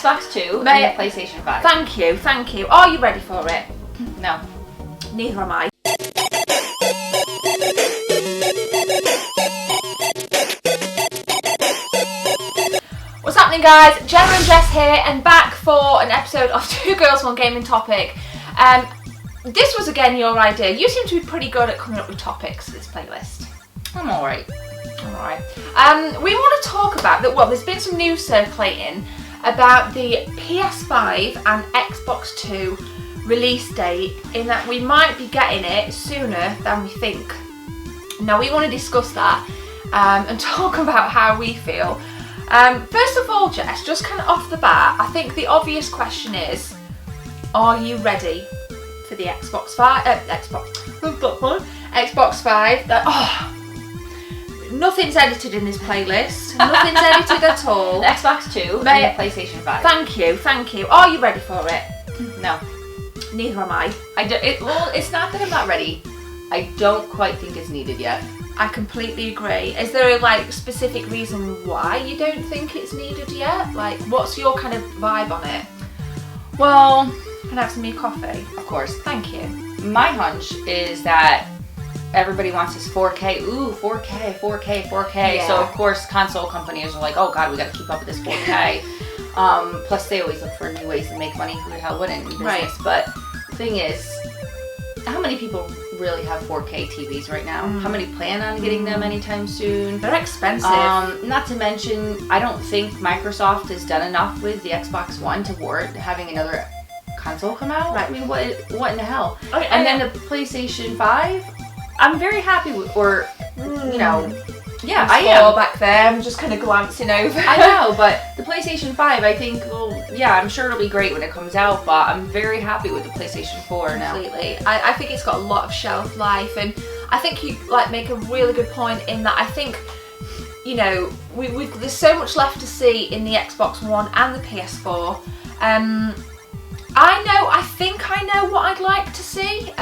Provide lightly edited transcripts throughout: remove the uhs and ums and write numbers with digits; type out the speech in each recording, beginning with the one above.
Xbox 2 and the PlayStation 5. Thank you, thank you. Are you ready for it? No. Neither am I. What's happening, guys? Jenna and Jess here, and back for an episode of Two Girls, One Gaming Topic. This was again your idea. You seem to be pretty good at coming up with topics for this playlist. I'm alright. Alright. We want to talk about that. Well, there's been some news circulating about the PS5 and Xbox 2 release date, in that we might be getting it sooner than we think. Now, we want to discuss that and talk about how we feel. First of all, Jess, just kind of off the bat, I think the obvious question is, are you ready for the Xbox 5? Xbox 5. Nothing's edited in this playlist. Nothing's edited at all. The Xbox 2 and the PlayStation 5. Thank you, thank you. Are you ready for it? No. Neither am I. Well, it's not that I'm not ready. I don't quite think it's needed yet. I completely agree. Is there a specific reason why you don't think it's needed yet? Like, what's your kind of vibe on it? Well, Can I have some of your coffee? of course. Thank you. My hunch is that everybody wants this 4K. Ooh, 4K, 4K, 4K. Yeah. So, of course, console companies are like, oh god, we gotta keep up with this 4K. Plus, they always look for new ways to make money. Who the hell wouldn't in business? Right. But the thing is, how many people really have 4K TVs right now? How many plan on getting them anytime soon? They're expensive. Not to mention, I don't think Microsoft has done enough with the Xbox One to warrant having another console come out. Right. I mean, what in the hell? Okay, And then the PlayStation 5, I'm very happy with, or, you know, yeah, I am. Back there, I'm just kind of glancing over. I know, but the PlayStation 5, I think, well, yeah, I'm sure it'll be great when it comes out, but I'm very happy with the PlayStation 4 now. Completely. I think it's got a lot of shelf life, and I think you make a really good point in that. I think, you know, there's so much left to see in the Xbox One and the PS4. I think I know what I'd like to see.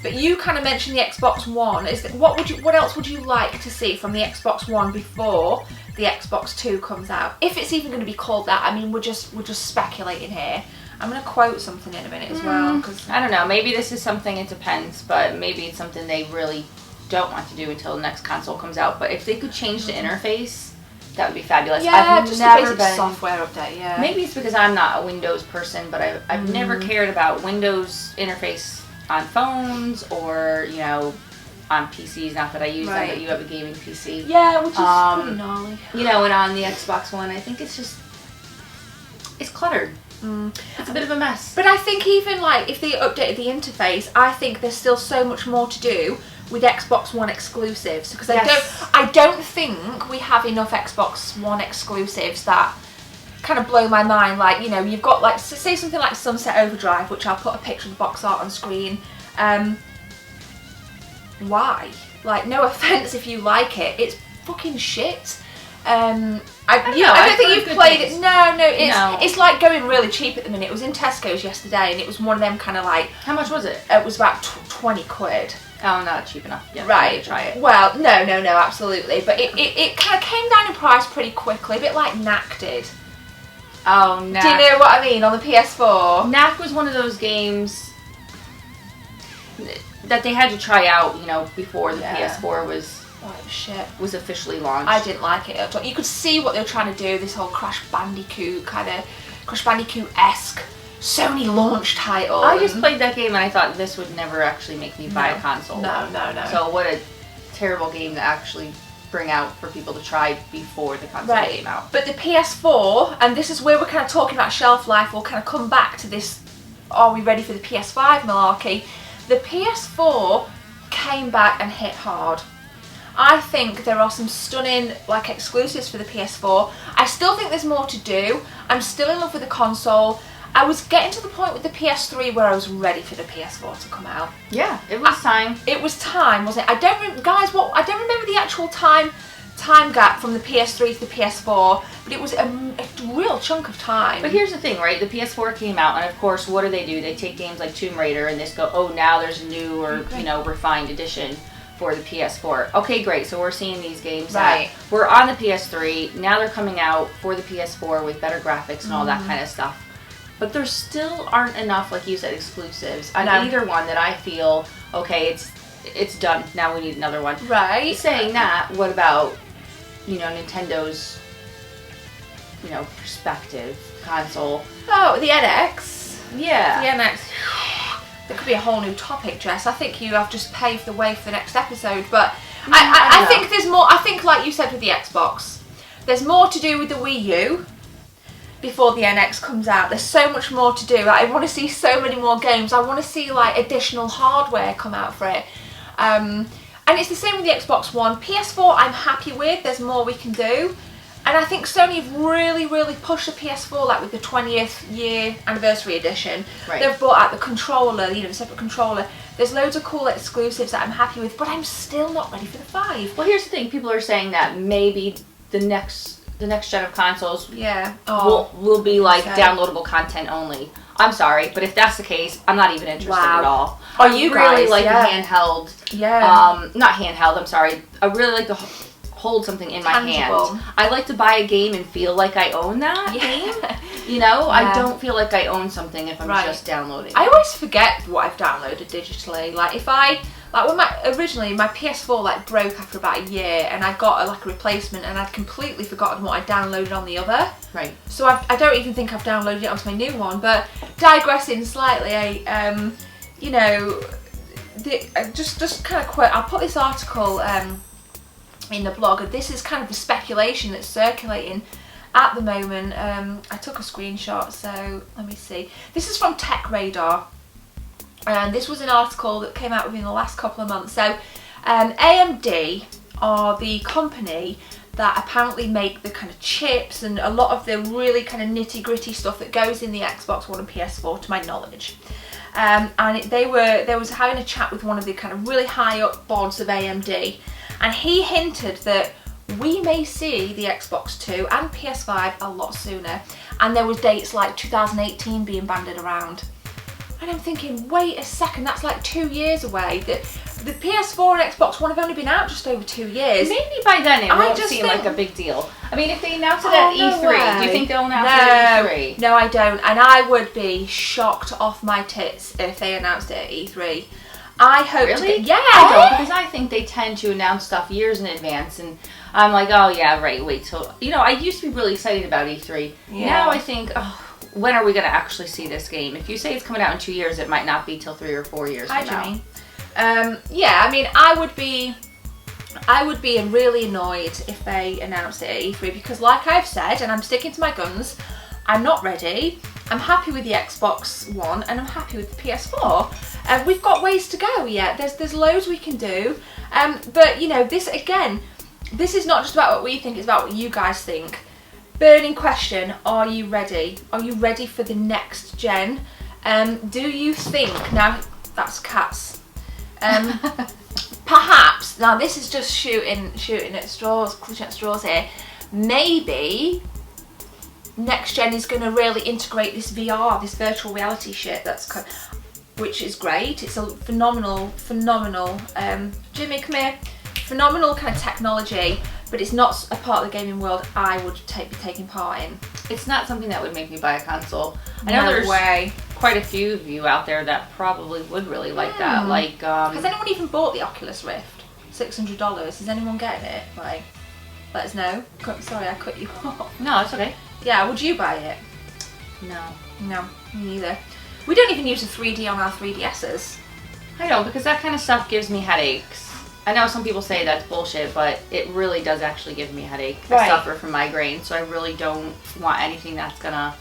But you kind of mentioned the Xbox One. What else would you like to see from the Xbox One before the Xbox 2 comes out? If it's even going to be called that. I mean, we're just speculating here. I'm going to quote something in a minute as well. Cause I don't know. Maybe this is something, it depends, but maybe it's something they really don't want to do until the next console comes out. But if they could change the interface, that would be fabulous. yeah, I've just never a basic been, software update. Yeah. Maybe it's because I'm not a Windows person, but I've never cared about Windows interface on phones or, you know, on PCs. Not that I use them, but you have a gaming PC. Yeah, which is pretty gnarly. You know, and on the Xbox One, I think it's cluttered. It's a bit of a mess. But I think even if they updated the interface, I think there's still so much more to do with Xbox One exclusives, because I don't think we have enough Xbox One exclusives that kind of blow my mind. Like, you know, you've got say something like Sunset Overdrive, which I'll put a picture of the box art on screen. Why? Like, no offense if you like it, it's fucking shit. I don't think you've played it. No, it's like going really cheap at the minute. It was in Tesco's yesterday, and it was one of them kind of How much was it? It was about 20 quid. Oh, not cheap enough. Yeah, right. Try it. Well, no, absolutely. But it kind of came down in price pretty quickly, a bit like Knack did. Oh, Knack. Do you know what I mean, on the PS4? Knack was one of those games that they had to try out, you know, before the PS4 was officially launched. I didn't like it at all. You could see what they were trying to do, this whole Crash Bandicoot-esque Sony launch title. I just played that game and I thought this would never actually make me buy a console. No. So what a terrible game to actually bring out for people to try before the console came out. But the PS4, and this is where we're kind of talking about shelf life, we'll kind of come back to this, are we ready for the PS5 malarkey? The PS4 came back and hit hard. I think there are some stunning exclusives for the PS4. I still think there's more to do. I'm still in love with the console. I was getting to the point with the PS3 where I was ready for the PS4 to come out. Yeah, it was time. It was time, wasn't it? I don't remember the actual time gap from the PS3 to the PS4, but it was a real chunk of time. But here's the thing, right? The PS4 came out, and of course, what do? They take games like Tomb Raider and this go, oh, now there's a new or, you know, refined edition. for the PS4. Okay, great. So we're seeing these games Right. that were on the PS3. Now they're coming out for the PS4 with better graphics and all that kind of stuff. But there still aren't enough, like you said, exclusives on either one that I feel, okay, it's done. Now we need another one. Right. Saying that, what about, Nintendo's, perspective console? Oh, the NX. Yeah. The NX. There could be a whole new topic, Jess. I think you have just paved the way for the next episode. But I think there's more. I think, like you said with the Xbox, there's more to do with the Wii U before the NX comes out. There's so much more to do. I want to see so many more games. I want to see like additional hardware come out for it. And it's the same with the Xbox One. PS4 I'm happy with. There's more we can do. And I think Sony have really, really pushed the PS4, like with the 20th year anniversary edition. Right. They've brought out the controller, the separate controller. There's loads of cool exclusives that I'm happy with, but I'm still not ready for the 5. Well, here's the thing. People are saying that maybe the next gen of consoles will be like downloadable content only. I'm sorry, but if that's the case, I'm not even interested at all. Are you really guys? like the handheld. Yeah. Not handheld. I'm sorry. I really like the hold something in my hand. I like to buy a game and feel like I own that game. I don't feel like I own something if I'm just downloading. I always forget what I've downloaded digitally. Like if I when originally my PS4 broke after about a year, and I got a replacement, and I'd completely forgotten what I downloaded on the other. Right. So I don't even think I've downloaded it onto my new one. But digressing slightly, just kind of quote. I'll put this article in the blog. This is kind of the speculation that's circulating at the moment. I took a screenshot, so let me see. This is from Tech Radar, and this was an article that came out within the last couple of months. So AMD are the company that apparently make the kind of chips and a lot of the really kind of nitty gritty stuff that goes in the Xbox One and PS4, to my knowledge. And they was having a chat with one of the kind of really high up boards of AMD, and he hinted that we may see the Xbox 2 and PS5 a lot sooner, and there was dates like 2018 being banded around. And I'm thinking, wait a second, that's like 2 years away. The PS4 and Xbox One have only been out just over 2 years. Maybe by then it won't seem like a big deal. I mean, if they announce it at E3, do you think they'll announce it at E3? No, I don't. And I would be shocked off my tits if they announced it at E3. I hope really? Yeah. I don't, because I think they tend to announce stuff years in advance, and I'm like, oh yeah, right, wait till... I used to be really excited about E3. Yeah. Now I think, when are we going to actually see this game? If you say it's coming out in 2 years, it might not be till 3 or 4 years from now. I would be really annoyed if they announced it at E3, because like I've said, and I'm sticking to my guns, I'm not ready. I'm happy with the Xbox One, and I'm happy with the PS4. We've got ways to go yet. There's loads we can do. But this is not just about what we think, it's about what you guys think. Burning question, are you ready? Are you ready for the next gen? Do you think, now that's cats, perhaps, now this is just shooting at straws, clutching at straws here, maybe next gen is going to really integrate this VR, this virtual reality shit which is great. It's a phenomenal, Jimmy, come here, phenomenal kind of technology, but it's not a part of the gaming world I would be taking part in. It's not something that would make me buy a console. I know there's quite a few of you out there that probably would really like that. Like, has anyone even bought the Oculus Rift? $600. Is anyone getting it? Like, let us know. Sorry, I cut you off. No, it's okay. Yeah, would you buy it? No, me neither. We don't even use the 3D on our 3DSs. I know, because that kind of stuff gives me headaches. I know some people say that's bullshit, but it really does actually give me a headache. I suffer from migraine, so I really don't want anything that's gonna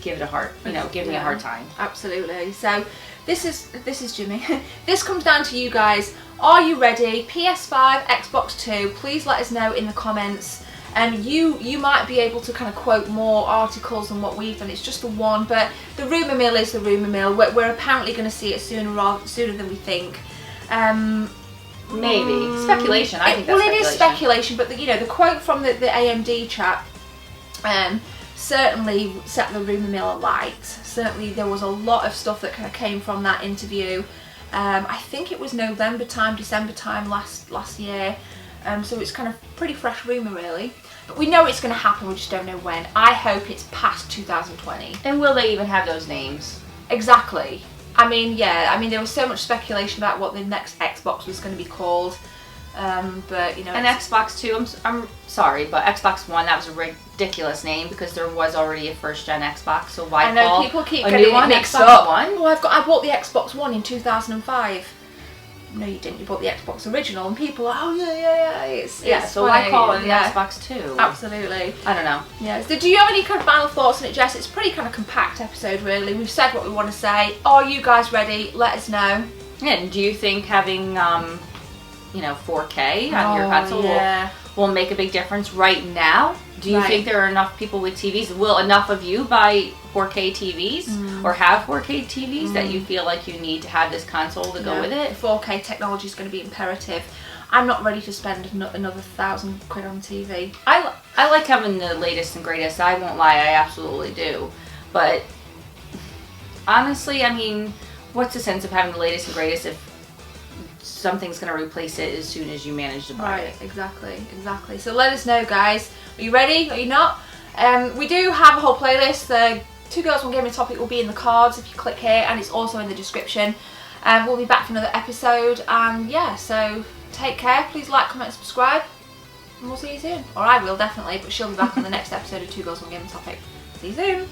give me a hard time. Absolutely. So this is Jimmy. This comes down to you guys. Are you ready? PS5, Xbox 2. Please let us know in the comments. And you might be able to kind of quote more articles than what we've done. It's just the one, but the rumour mill is the rumour mill. We're apparently going to see it sooner than we think. Maybe speculation. I think that's it is speculation, but the quote from the AMD chap certainly set the rumour mill alight. Certainly, there was a lot of stuff that kind of came from that interview. I think it was November time, December time last year. So it's kind of pretty fresh rumour really. But we know it's going to happen, we just don't know when. I hope it's past 2020. And will they even have those names? Exactly. I mean, yeah, I mean there was so much speculation about what the next Xbox was going to be called. But you know, and Xbox 2, I'm sorry, but Xbox One, that was a ridiculous name because there was already a first-gen Xbox, so why call people keep a getting new one mixed Xbox up. One? Well, I bought the Xbox One in 2005. No, you didn't. You bought the Xbox original, and people are, oh yeah, it's so funny. why call it an Xbox 2? Absolutely. I don't know. Yeah. So, do you have any kind of final thoughts on it, Jess? It's a pretty kind of compact episode, really. We've said what we want to say. Are you guys ready? Let us know. Yeah. And do you think having 4K on your console will make a big difference right now? Do you think there are enough people with TVs? Will enough of you buy 4K TVs or have 4K TVs that you feel like you need to have this console to go with it? 4K technology is going to be imperative. I'm not ready to spend another £1,000 on TV. I like having the latest and greatest. I won't lie, I absolutely do. But honestly, I mean, what's the sense of having the latest and greatest if something's going to replace it as soon as you manage to buy it? Exactly. So let us know, guys. Are you ready? Are you not? We do have a whole playlist. The Two Girls One Gaming topic will be in the cards if you click here, and it's also in the description. We'll be back for another episode, and yeah, so take care. Please like, comment, and subscribe, and we'll see you soon. Or I will definitely, but she'll be back on the next episode of Two Girls One Gaming topic. See you soon.